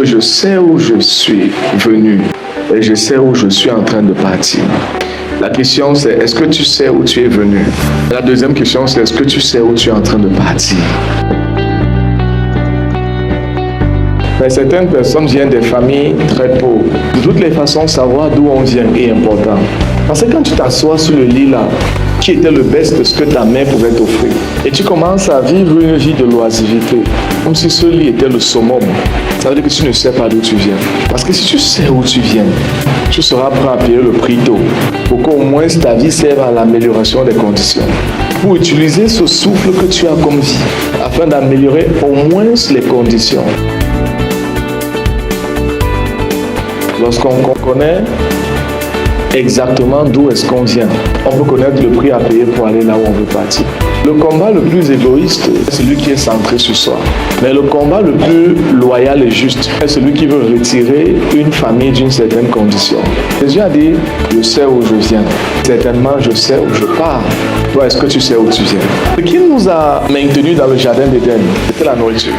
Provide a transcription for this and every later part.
que je sais où je suis venu et je sais où je suis en train de partir. La question c'est, est-ce que tu sais où tu es venu? La deuxième question c'est, est-ce que tu sais où tu es en train de partir? Mais certaines personnes viennent des familles très pauvres. De toutes les façons, savoir d'où on vient est important. Parce que quand tu t'assois sur le lit là, qui était le best de ce que ta mère pouvait t'offrir, et tu commences à vivre une vie de loisiveté, comme si ce lit était le summum, ça veut dire que tu ne sais pas d'où tu viens. Parce que si tu sais où tu viens, tu seras prêt à payer le prix tôt, pour qu'au moins ta vie serve à l'amélioration des conditions. Pour utiliser ce souffle que tu as comme vie, afin d'améliorer au moins les conditions. Lorsqu'on connaît exactement d'où est-ce qu'on vient, on peut connaître le prix à payer pour aller là où on veut partir. Le combat le plus égoïste est celui qui est centré sur soi. Mais le combat le plus loyal et juste est celui qui veut retirer une famille d'une certaine condition. Jésus a dit, je sais où je viens. Certainement, je sais où je pars. Toi, est-ce que tu sais où tu viens? Ce qui nous a maintenus dans le jardin d'Éden, c'était la nourriture.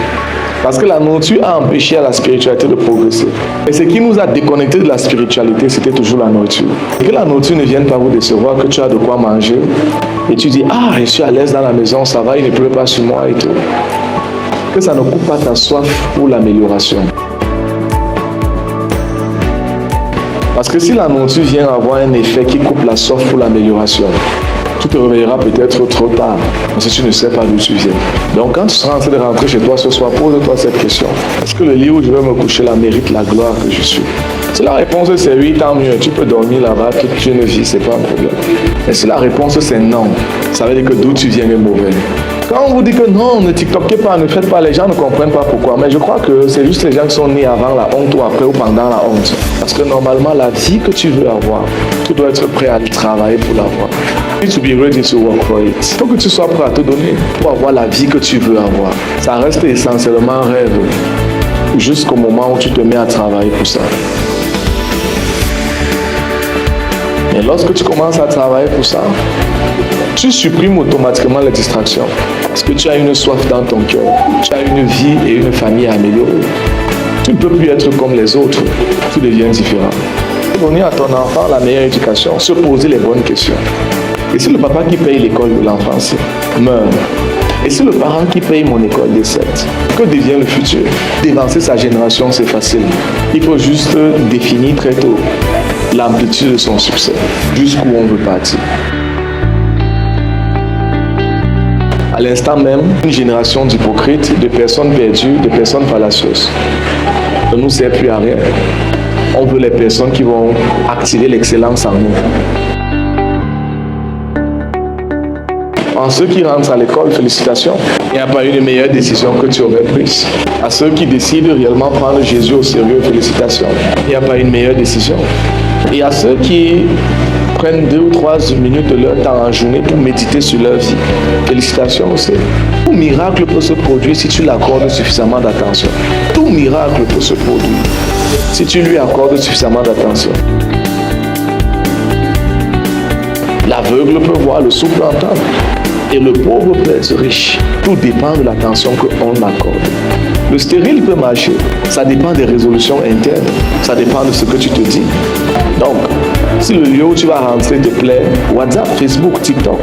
Parce que la nourriture a empêché à la spiritualité de progresser. Et ce qui nous a déconnectés de la spiritualité, c'était toujours la nourriture. Et que la nourriture ne vienne pas vous décevoir, que tu as de quoi manger. Et tu dis, ah, je suis à l'aise dans la maison, ça va, il ne pleut pas sur moi et tout. Que ça ne coupe pas ta soif pour l'amélioration. Parce que si la nourriture vient avoir un effet qui coupe la soif pour l'amélioration, tu te réveilleras peut-être trop tard, parce que tu ne sais pas d'où tu viens. Donc quand tu seras en train de rentrer chez toi ce soir, pose-toi cette question. Est-ce que le lit où je vais me coucher là mérite la gloire que je suis? Si la réponse c'est oui, tant mieux. Tu peux dormir là-bas toute une vie, c'est pas un problème. Mais si la réponse c'est non, ça veut dire que d'où tu viens est mauvais. Quand on vous dit que non, ne TikTokez pas, ne faites pas, les gens ne comprennent pas pourquoi. Mais je crois que c'est juste les gens qui sont nés avant la honte ou après ou pendant la honte. Parce que normalement, la vie que tu veux avoir, tu dois être prêt à travailler pour l'avoir. You need to be ready to work for it. Il faut que tu sois prêt à te donner pour avoir la vie que tu veux avoir. Ça reste essentiellement un rêve jusqu'au moment où tu te mets à travailler pour ça. Et lorsque tu commences à travailler pour ça, tu supprimes automatiquement les distractions. Parce que tu as une soif dans ton cœur. Tu as une vie et une famille à améliorer. Tu ne peux plus être comme les autres. Tu deviens différent. Donner à ton enfant la meilleure éducation, se poser les bonnes questions. Et si le papa qui paye l'école de l'enfance meurt, et si le parent qui paye mon école décède, que devient le futur? Dévancer sa génération, c'est facile. Il faut juste définir très tôt l'amplitude de son succès, jusqu'où on veut partir. À l'instant même, une génération d'hypocrites, de personnes perdues, de personnes fallacieuses ne nous sert plus à rien. On veut les personnes qui vont activer l'excellence en nous. En ceux qui rentrent à l'école, félicitations. Il n'y a pas une meilleure décision que tu aurais prise. À ceux qui décident réellement prendre Jésus au sérieux, félicitations. Il n'y a pas une meilleure décision. Et à ceux qui prennent 2 ou 3 minutes de leur temps en journée pour méditer sur leur vie, félicitations aussi. Tout miracle peut se produire si tu l'accordes suffisamment d'attention. Tout miracle peut se produire si tu lui accordes suffisamment d'attention. L'aveugle peut voir, le sourd peut entendre. Et le pauvre peut être riche. Tout dépend de l'attention qu'on accorde. Le stérile peut marcher. Ça dépend des résolutions internes. Ça dépend de ce que tu te dis. Donc, si le lieu où tu vas rentrer te plaît, WhatsApp, Facebook, TikTok.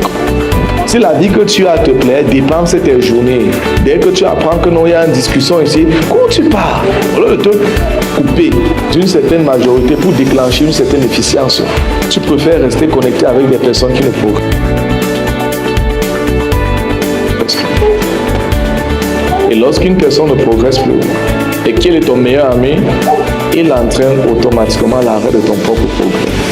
Si la vie que tu as te plaît, dépense tes journées. Dès que tu apprends que non, il y a une discussion ici, comment tu pars? Au lieu de te couper d'une certaine majorité pour déclencher une certaine efficience, tu préfères rester connecté avec des personnes qui ne progressent. Et lorsqu'une personne ne progresse plus et qu'elle est ton meilleur ami, il entraîne automatiquement l'arrêt de ton propre progrès.